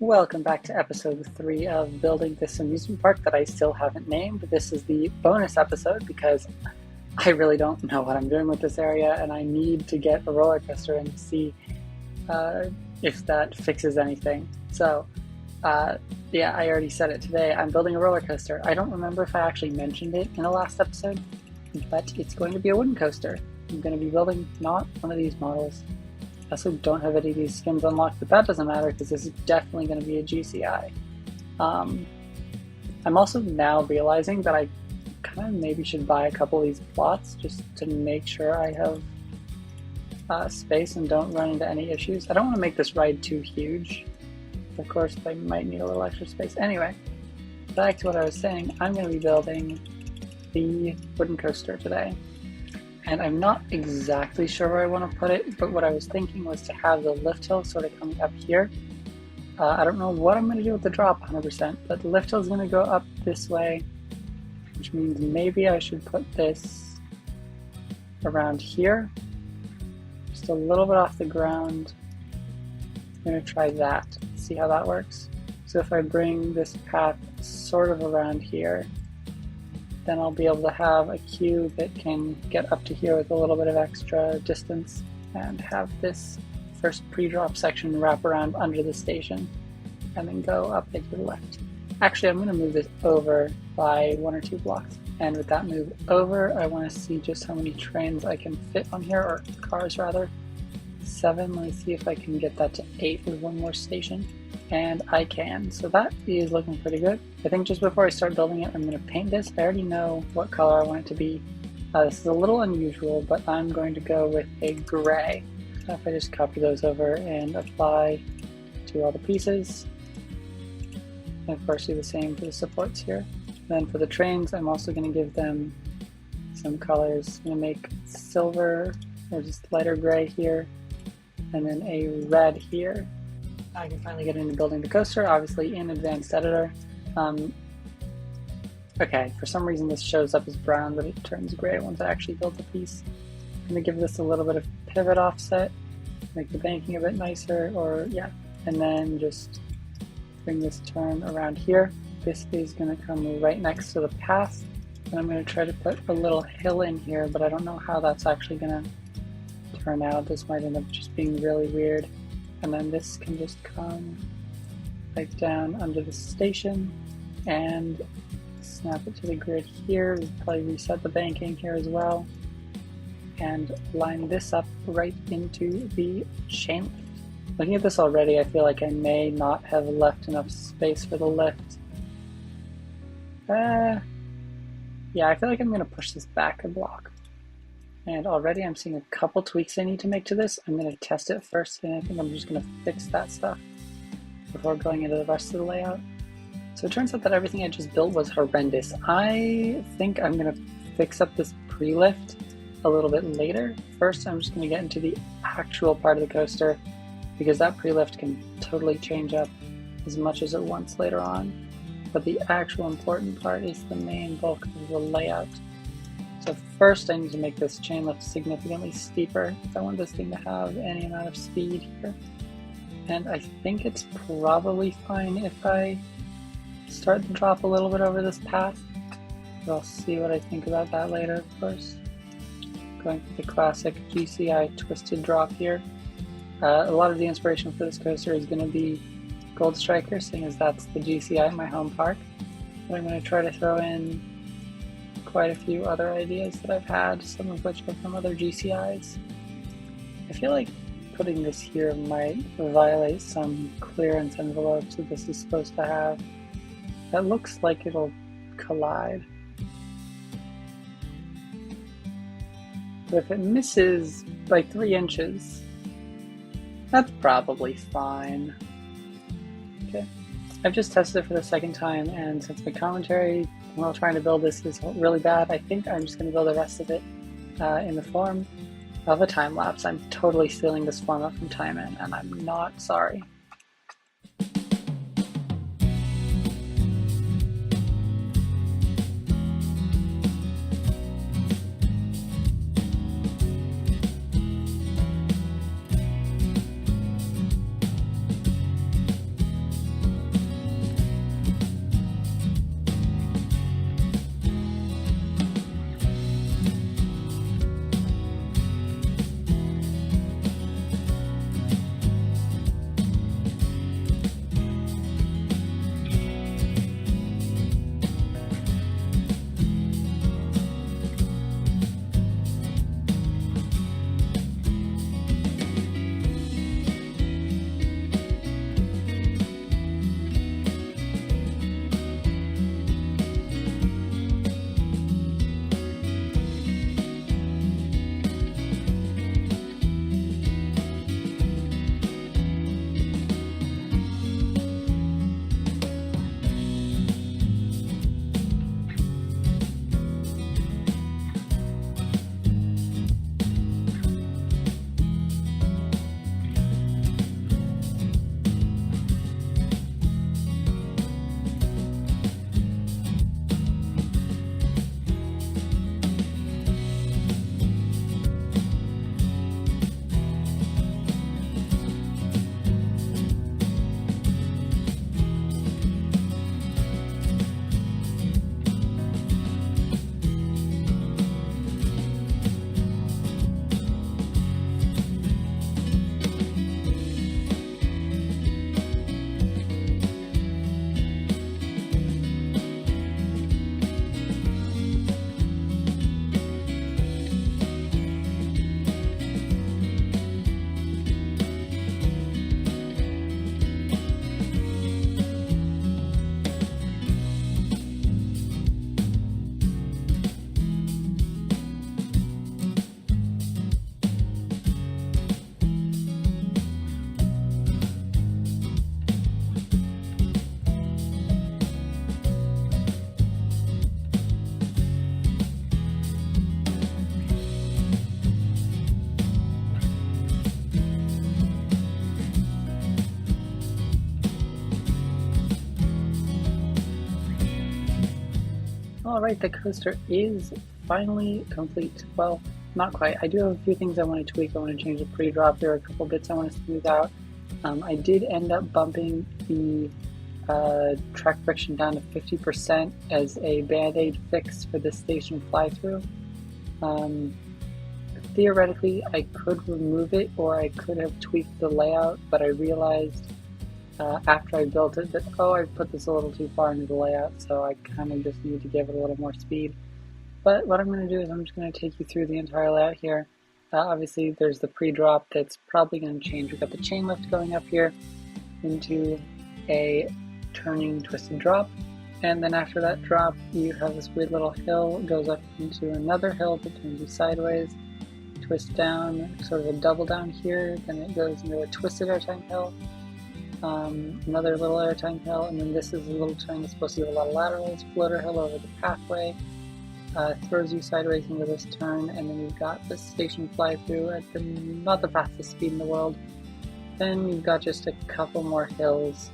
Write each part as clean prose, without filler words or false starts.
Welcome back to episode 3 of building this amusement park that I still haven't named. This is the bonus episode because I really don't know what I'm doing with this area and I need to get a roller coaster and see if that fixes anything. So, yeah, I already said it today. I'm building a roller coaster. I don't remember if I actually mentioned it in the last episode, but it's going to be a wooden coaster. I'm going to be building not one of these models. I also don't have any of these skins unlocked, but that doesn't matter because this is definitely going to be a GCI. I'm also now realizing that I kind of maybe should buy a couple of these plots just to make sure I have space and don't run into any issues. I don't want to make this ride too huge. Of course, I might need a little extra space. Anyway, back to what I was saying, I'm going to be building the wooden coaster today. And I'm not exactly sure where I want to put it, but what I was thinking was to have the lift hill sort of coming up here. I don't know what I'm going to do with the drop 100%, but the lift hill is going to go up this way, which means maybe I should put this around here, just a little bit off the ground. I'm going to try that, see how that works. So if I bring this path sort of around here, then I'll be able to have a queue that can get up to here with a little bit of extra distance and have this first pre-drop section wrap around under the station and then go up into the left. Actually, I'm going to move this over by 1 or 2 blocks. And with that move over, I want to see just how many trains I can fit on here, or cars rather. 7, let me see if I can get that to 8 with one more station. And I can, so that is looking pretty good. I think just before I start building it, I'm going to paint this. I already know what color I want it to be. This is a little unusual, but I'm going to go with a gray. So if I just copy those over and apply to all the pieces. And of course do the same for the supports here. Then for the trains, I'm also going to give them some colors. I'm going to make silver, or just lighter gray here, and then a red here. I can finally get into building the coaster, obviously in Advanced Editor. Okay, for some reason this shows up as brown, but it turns gray once I actually build the piece. I'm going to give this a little bit of pivot offset, make the banking a bit nicer, or yeah, and then just bring this turn around here. This is going to come right next to the path, and I'm going to try to put a little hill in here, but I don't know how that's actually going to turn out. This might end up just being really weird. And then this can just come right down under the station and snap it to the grid here. We'll probably reset the banking here as well. And line this up right into the chain lift. Looking at this already, I feel like I may not have left enough space for the lift. Yeah, I feel like I'm going to push this back a block. And already I'm seeing a couple tweaks I need to make to this. I'm going to test it first, and I think I'm just going to fix that stuff before going into the rest of the layout. So it turns out that everything I just built was horrendous. I think I'm going to fix up this pre-lift a little bit later. First, I'm just going to get into the actual part of the coaster, because that pre-lift can totally change up as much as it wants later on. But the actual important part is the main bulk of the layout. So first I need to make this chain lift significantly steeper if I want this thing to have any amount of speed here. And I think it's probably fine if I start the drop a little bit over this path. But I'll see what I think about that later, of course. Going for the classic GCI twisted drop here. A lot of the inspiration for this coaster is going to be Gold Striker, seeing as that's the GCI in my home park. But I'm going to try to throw in quite a few other ideas that I've had, some of which are from other GCIs. I feel like putting this here might violate some clearance envelopes that this is supposed to have. That looks like it'll collide. But if it misses by 3 inches, that's probably fine. Okay, I've just tested it for the second time, and since my commentary while trying to build this is really bad, I think I'm just going to build the rest of it in the form of a time lapse. I'm totally stealing this format from Time In, and I'm not sorry. Alright, the coaster is finally complete. Well, not quite. I do have a few things I want to tweak. I want to change the pre-drop. There are a couple bits I want to smooth out. I did end up bumping the track friction down to 50% as a band-aid fix for the station fly-through. Theoretically, I could remove it, or I could have tweaked the layout, but I realized after I built it that, oh, I put this a little too far into the layout, so I kind of just need to give it a little more speed. But what I'm going to do is I'm just going to take you through the entire layout here. Obviously, there's the pre-drop that's probably going to change. We've got the chain lift going up here into a turning twisted drop, and then after that drop, you have this weird little hill, goes up into another hill that turns you sideways, twist down, sort of a double down here, then it goes into a twisted airtime hill, another little airtime hill, and then this is a little turn that's supposed to give a lot of laterals, floater hill over the pathway, throws you sideways into this turn, and then you've got the station fly through at not the fastest speed in the world. Then you've got just a couple more hills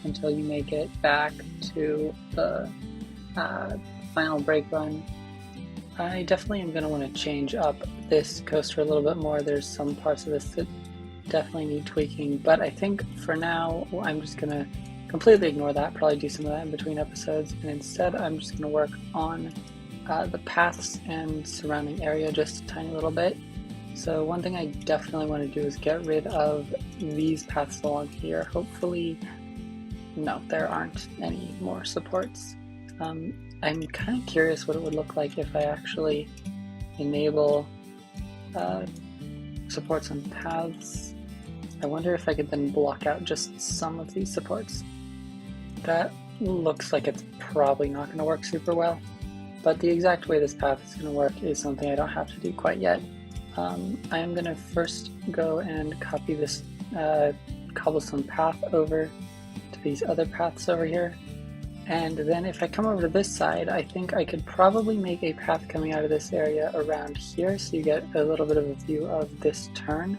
until you make it back to the final brake run. I definitely am going to want to change up this coaster a little bit more. There's some parts of this that definitely need tweaking, but I think for now I'm just going to completely ignore that, probably do some of that in between episodes, and instead I'm just going to work on the paths and surrounding area just a tiny little bit. So one thing I definitely want to do is get rid of these paths along here. Hopefully, no, there aren't any more supports. I'm kind of curious what it would look like if I actually enable supports on paths. I wonder if I could then block out just some of these supports. That looks like it's probably not going to work super well, but the exact way this path is going to work is something I don't have to do quite yet. I am going to first go and copy this cobblestone path over to these other paths over here, and then if I come over to this side, I think I could probably make a path coming out of this area around here, so you get a little bit of a view of this turn,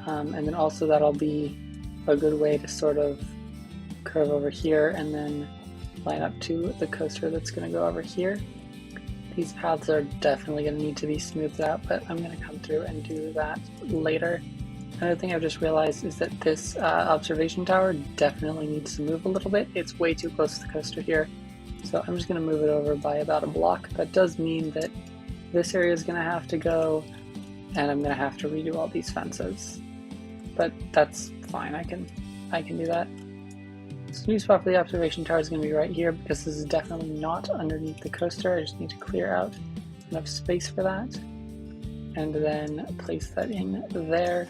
and then also that'll be a good way to sort of curve over here and then line up to the coaster that's going to go over here. These paths are definitely going to need to be smoothed out, but I'm going to come through and do that later. Another thing I've just realized is that this observation tower definitely needs to move a little bit. It's way too close to the coaster here, so I'm just going to move it over by about a block. That does mean that this area is going to have to go, and I'm going to have to redo all these fences. But that's fine, I can do that. So new spot for the observation tower is going to be right here, because this is definitely not underneath the coaster. I just need to clear out enough space for that, and then place that in there.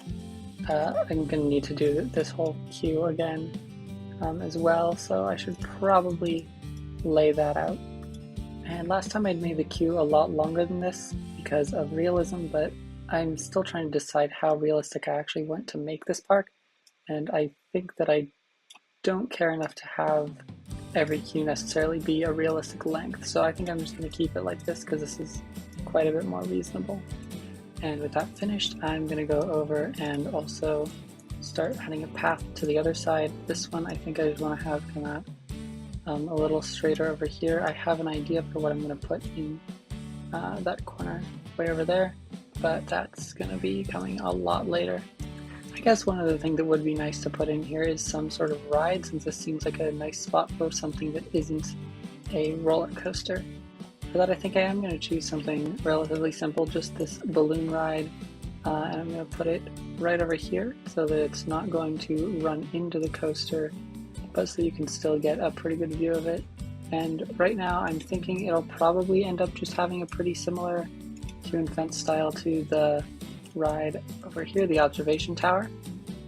I'm going to need to do this whole queue again as well, so I should probably lay that out. And last time I'd made the queue a lot longer than this because of realism, but I'm still trying to decide how realistic I actually want to make this park, and I think that I don't care enough to have every queue necessarily be a realistic length, so I think I'm just going to keep it like this because this is quite a bit more reasonable. And with that finished, I'm going to go over and also start adding a path to the other side. This one I think I just want to have come out a little straighter over here. I have an idea for what I'm going to put in that corner way over there, but that's going to be coming a lot later. I guess one other thing that would be nice to put in here is some sort of ride, since this seems like a nice spot for something that isn't a roller coaster. For that, I think I am going to choose something relatively simple, just this balloon ride, and I'm going to put it right over here so that it's not going to run into the coaster, but so you can still get a pretty good view of it. And right now I'm thinking it'll probably end up just having a pretty similar queue and fence style to the ride over here, the observation tower.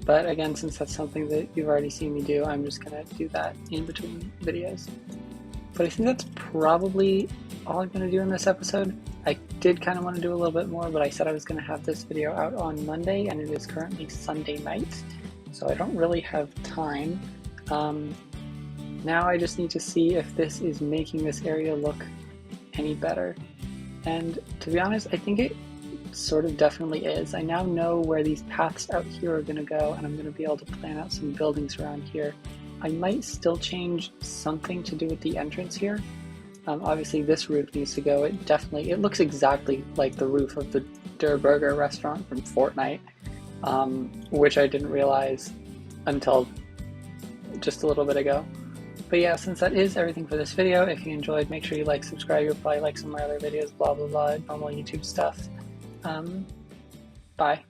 But again, since that's something that you've already seen me do, I'm just going to do that in between videos. But I think that's probably all I'm going to do in this episode. I did kind of want to do a little bit more, but I said I was going to have this video out on Monday, and it is currently Sunday night, so I don't really have time. Now I just need to see if this is making this area look any better. And to be honest, I think it sort of definitely is. I now know where these paths out here are going to go, and I'm going to be able to plan out some buildings around here. I might still change something to do with the entrance here, Obviously this roof needs to go. It looks exactly like the roof of the Der Burger restaurant from Fortnite, which I didn't realize until just a little bit ago. But yeah, since that is everything for this video, if you enjoyed, make sure you like, subscribe, you'll probably like some of my other videos, blah blah blah, normal YouTube stuff. Bye.